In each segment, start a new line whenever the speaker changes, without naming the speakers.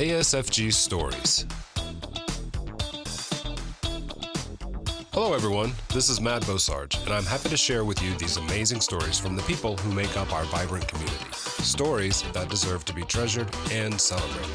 ASFG Stories. Hello everyone, this is Matt Bosarge, and I'm happy to share with you these amazing stories from the people who make up our vibrant community. Stories that deserve to be treasured and celebrated.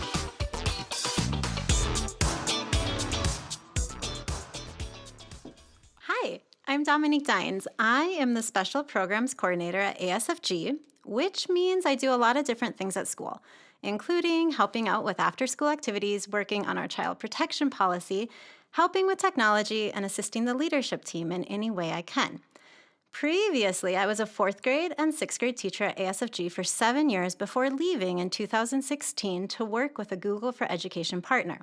Hi, I'm Dominique Dynes. I am the Special Programs Coordinator at ASFG, which means I do a lot of different things at school, including helping out with after-school activities, working on our child protection policy, helping with technology, and assisting the leadership team in any way I can. Previously, I was a 4th grade and 6th grade teacher at ASFG for 7 years before leaving in 2016 to work with a Google for Education partner.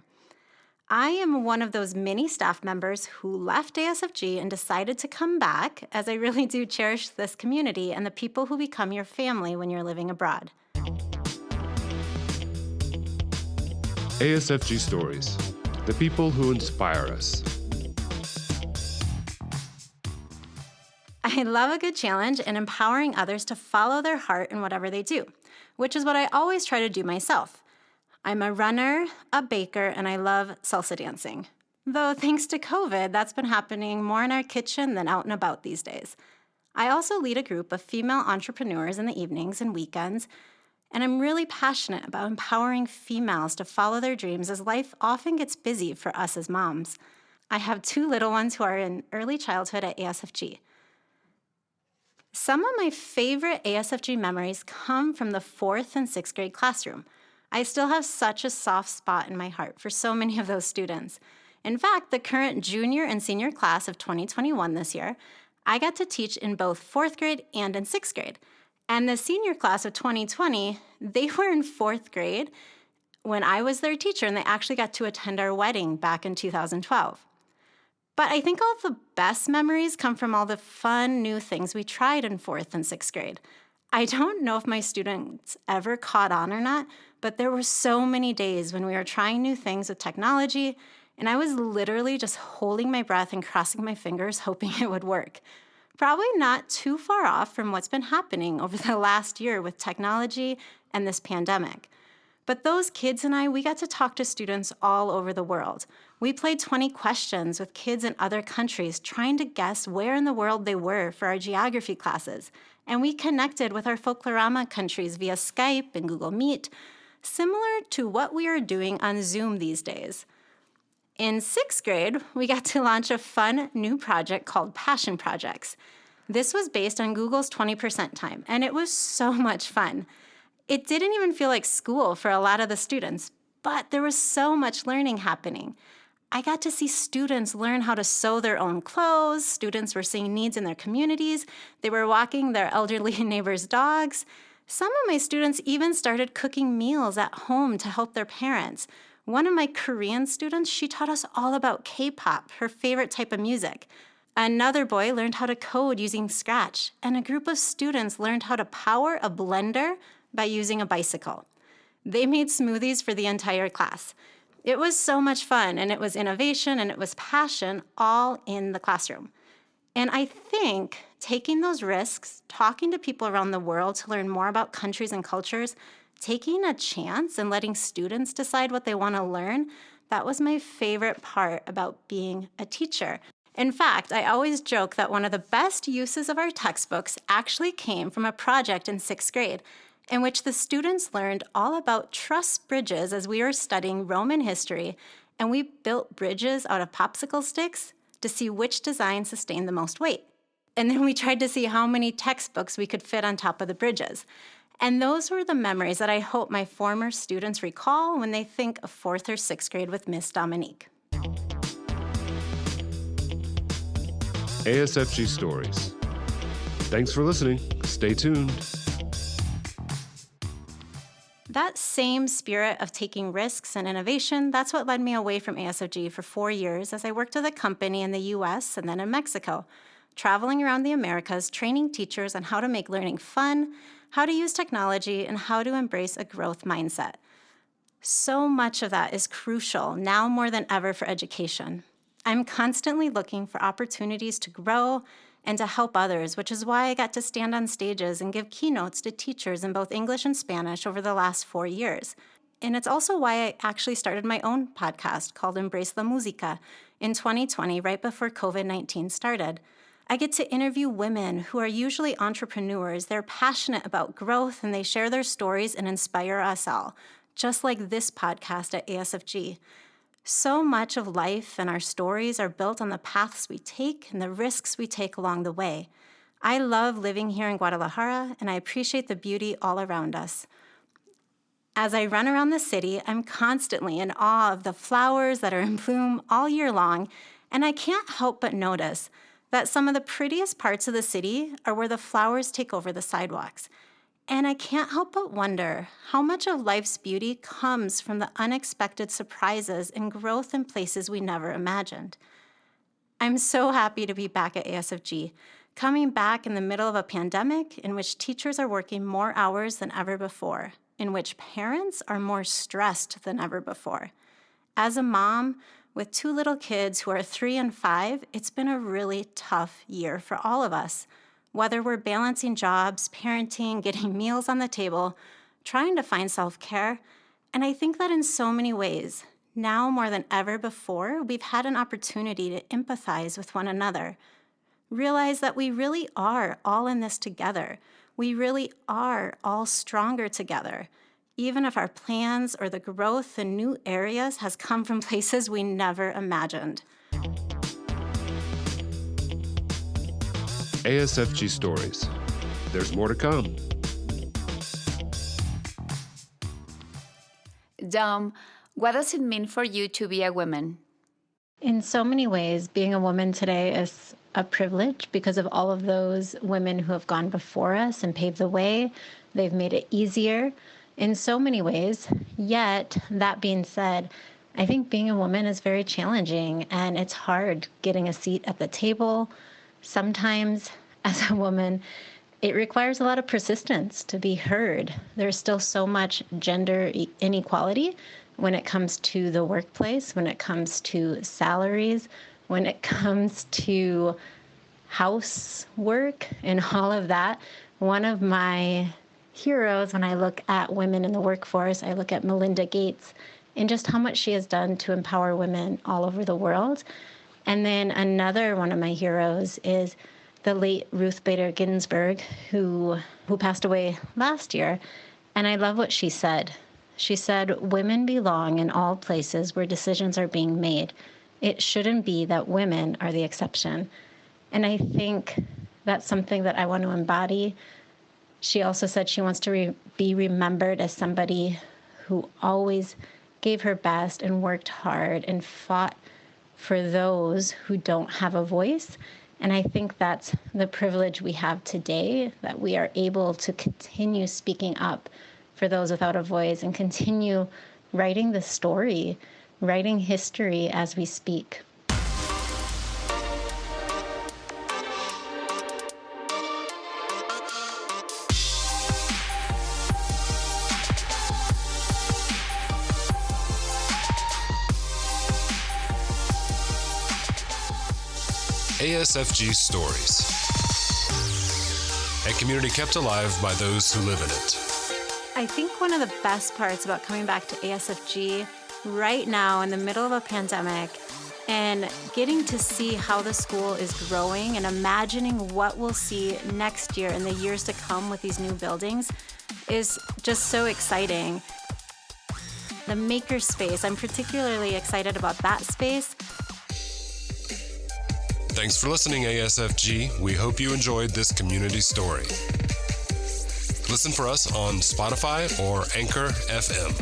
I am one of those many staff members who left ASFG and decided to come back, as I really do cherish this community and the people who become your family when you're living abroad.
ASFG Stories, the people who inspire us.
I love a good challenge and empowering others to follow their heart in whatever they do, which is what I always try to do myself. I'm a runner, a baker, and I love salsa dancing. Though thanks to COVID, that's been happening more in our kitchen than out and about these days. I also lead a group of female entrepreneurs in the evenings and weekends, and I'm really passionate about empowering females to follow their dreams as life often gets busy for us as moms. I have 2 little ones who are in early childhood at ASFG. Some of my favorite ASFG memories come from the 4th and 6th grade classroom. I still have such a soft spot in my heart for so many of those students. In fact, the current junior and senior class of 2021 this year, I got to teach in both 4th grade and in 6th grade. And the senior class of 2020, they were in 4th grade when I was their teacher, and they actually got to attend our wedding back in 2012. But I think all the best memories come from all the fun new things we tried in 4th and 6th grade. I don't know if my students ever caught on or not, but there were so many days when we were trying new things with technology, and I was literally just holding my breath and crossing my fingers, hoping it would work. Probably not too far off from what's been happening over the last year with technology and this pandemic. But those kids and I, we got to talk to students all over the world. We played 20 questions with kids in other countries, trying to guess where in the world they were for our geography classes. And we connected with our Folklorama countries via Skype and Google Meet, similar to what we are doing on Zoom these days. In 6th grade, we got to launch a fun new project called Passion Projects. This was based on Google's 20% time, and it was so much fun. It didn't even feel like school for a lot of the students, but there was so much learning happening. I got to see students learn how to sew their own clothes. Students were seeing needs in their communities. They were walking their elderly neighbors' dogs. Some of my students even started cooking meals at home to help their parents. One of my Korean students, she taught us all about K-pop, her favorite type of music. Another boy learned how to code using Scratch, and a group of students learned how to power a blender by using a bicycle. They made smoothies for the entire class. It was so much fun, and it was innovation, and it was passion, all in the classroom. And I think taking those risks, talking to people around the world to learn more about countries and cultures, taking a chance and letting students decide what they want to learn, that was my favorite part about being a teacher. In fact, I always joke that one of the best uses of our textbooks actually came from a project in 6th grade, in which the students learned all about truss bridges as we were studying Roman history, and we built bridges out of popsicle sticks to see which design sustained the most weight. And then we tried to see how many textbooks we could fit on top of the bridges. And those were the memories that I hope my former students recall when they think of 4th or 6th grade with Miss Dominique.
ASFG Stories. Thanks for listening. Stay tuned.
That same spirit of taking risks and innovation, that's what led me away from ASFG for 4 years as I worked with a company in the US and then in Mexico, traveling around the Americas, training teachers on how to make learning fun, how to use technology, and how to embrace a growth mindset. So much of that is crucial now more than ever for education. I'm constantly looking for opportunities to grow and to help others, which is why I got to stand on stages and give keynotes to teachers in both English and Spanish over the last 4 years. And it's also why I actually started my own podcast called Embrace la Música in 2020, right before COVID-19 started. I get to interview women who are usually entrepreneurs. They're passionate about growth and they share their stories and inspire us all, just like this podcast at ASFG. So much of life and our stories are built on the paths we take and the risks we take along the way. I love living here in Guadalajara and I appreciate the beauty all around us. As I run around the city, I'm constantly in awe of the flowers that are in bloom all year long, and I can't help but notice that some of the prettiest parts of the city are where the flowers take over the sidewalks. And I can't help but wonder how much of life's beauty comes from the unexpected surprises and growth in places we never imagined. I'm so happy to be back at ASFG, coming back in the middle of a pandemic in which teachers are working more hours than ever before, in which parents are more stressed than ever before. As a mom with 2 little kids who are 3 and 5, it's been a really tough year for all of us. Whether we're balancing jobs, parenting, getting meals on the table, trying to find self-care, and I think that in so many ways, now more than ever before, we've had an opportunity to empathize with one another. Realize that we really are all in this together. We really are all stronger together, even if our plans or the growth in new areas has come from places we never imagined.
ASFG Stories. There's more to come.
Dom, what does it mean for you to be a woman?
In so many ways, being a woman today is a privilege because of all of those women who have gone before us and paved the way. They've made it easier in so many ways. Yet, that being said, I think being a woman is very challenging and it's hard getting a seat at the table. Sometimes, as a woman, it requires a lot of persistence to be heard. There's still so much gender inequality when it comes to the workplace, when it comes to salaries, when it comes to housework and all of that. One of my heroes, when I look at women in the workforce, I look at Melinda Gates and just how much she has done to empower women all over the world. And then another one of my heroes is the late Ruth Bader Ginsburg, who passed away last year. And I love what she said. She said, "Women belong in all places where decisions are being made. It shouldn't be that women are the exception." And I think that's something that I want to embody. She also said she wants to be remembered as somebody who always gave her best and worked hard and fought for those who don't have a voice. And I think that's the privilege we have today, that we are able to continue speaking up for those without a voice and continue writing the story, writing history as we speak.
ASFG Stories. A community kept alive by those who live in it.
I think one of the best parts about coming back to ASFG right now in the middle of a pandemic and getting to see how the school is growing and imagining what we'll see next year and the years to come with these new buildings is just so exciting. The maker space, I'm particularly excited about that space.
Thanks for listening, ASFG. We hope you enjoyed this community story. Listen for us on Spotify or Anchor FM.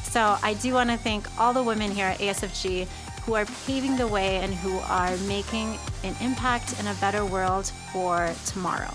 So I do want to thank all the women here at ASFG who are paving the way and who are making an impact in a better world for tomorrow.